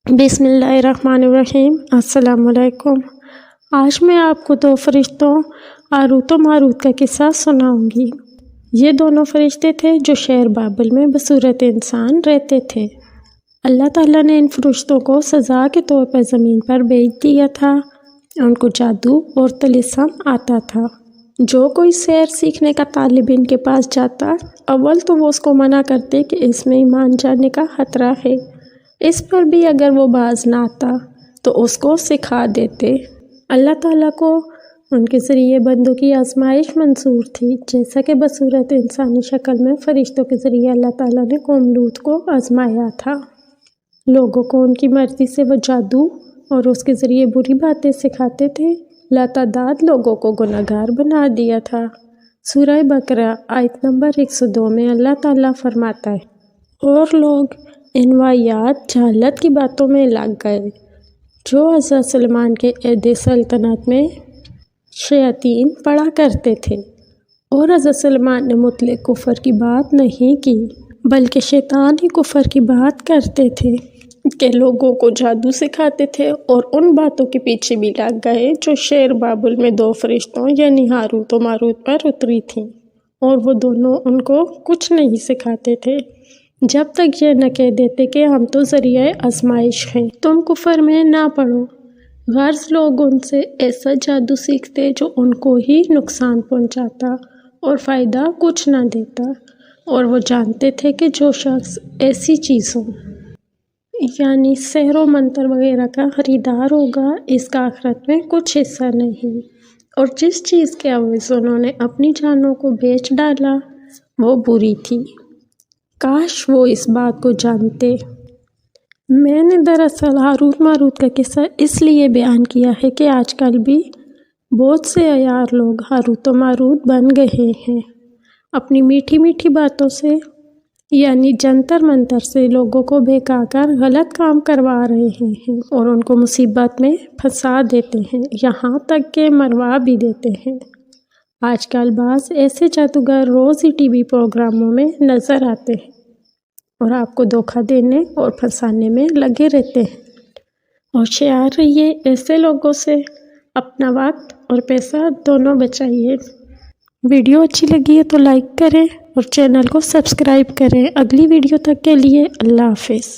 بسم اللہ الرحمن الرحیم۔ السلام علیکم۔ آج میں آپ کو دو فرشتوں ہاروت و ماروت کا قصہ سناؤں گی۔ یہ دونوں فرشتے تھے جو شہر بابل میں بصورت انسان رہتے تھے۔ اللہ تعالیٰ نے ان فرشتوں کو سزا کے طور پر زمین پر بھیج دیا تھا۔ ان کو جادو اور طلسم آتا تھا۔ جو کوئی سحر سیکھنے کا طالب ان کے پاس جاتا، اول تو وہ اس کو منع کرتے کہ اس میں ایمان جانے کا خطرہ ہے۔ اس پر بھی اگر وہ باز نہ آتا تو اس کو سکھا دیتے۔ اللہ تعالیٰ کو ان کے ذریعے بندوں کی آزمائش منظور تھی، جیسا کہ بصورت انسانی شکل میں فرشتوں کے ذریعے اللہ تعالیٰ نے قوم لوط کو آزمایا تھا۔ لوگوں کو ان کی مرضی سے وہ جادو اور اس کے ذریعے بری باتیں سکھاتے تھے۔ لاتعداد لوگوں کو گناہگار بنا دیا تھا۔ سورہ بقرہ آیت نمبر 102 میں اللہ تعالیٰ فرماتا ہے، اور لوگ ان واہیات جہالت کی باتوں میں لگ گئے جو حضرت سلیمان کے عہد سلطنت میں شیاطین پڑھا کرتے تھے، اور حضرت سلیمان نے مطلق کفر کی بات نہیں کی بلکہ شیطان ہی کفر کی بات کرتے تھے کہ لوگوں کو جادو سکھاتے تھے، اور ان باتوں کے پیچھے بھی لگ گئے جو شہر بابل میں دو فرشتوں یعنی ہاروت و ماروت پر اتری تھیں، اور وہ دونوں ان کو کچھ نہیں سکھاتے تھے جب تک یہ نہ کہہ دیتے کہ ہم تو ذریعہ آزمائش ہیں، تم کفر میں نہ پڑو۔ غرض لوگ ان سے ایسا جادو سیکھتے جو ان کو ہی نقصان پہنچاتا اور فائدہ کچھ نہ دیتا، اور وہ جانتے تھے کہ جو شخص ایسی چیزوں یعنی سحر و منتر وغیرہ کا خریدار ہوگا، اس کا آخرت میں کچھ حصہ نہیں، اور جس چیز کے عوض انہوں نے اپنی جانوں کو بیچ ڈالا وہ بری تھی۔ کاش وہ اس بات کو جانتے۔ میں نے دراصل ہاروت ماروت کا قصہ اس لیے بیان کیا ہے کہ آج کل بھی بہت سے عیار لوگ ہاروت و ماروت بن گئے ہیں۔ اپنی میٹھی میٹھی باتوں سے یعنی جنتر منتر سے لوگوں کو بہکا کر غلط کام کروا رہے ہیں اور ان کو مصیبت میں پھنسا دیتے ہیں، یہاں تک کہ مروا بھی دیتے ہیں۔ آج کل بعض ایسے جادوگر روز ہی ٹی وی پروگراموں میں نظر آتے ہیں اور آپ کو دھوکہ دینے اور پھنسانے میں لگے رہتے ہیں۔ ہوشیار رہیے، ایسے لوگوں سے اپنا وقت اور پیسہ دونوں بچائیے۔ ویڈیو اچھی لگی ہے تو لائک کریں اور چینل کو سبسکرائب کریں۔ اگلی ویڈیو تک کے لیے اللہ حافظ۔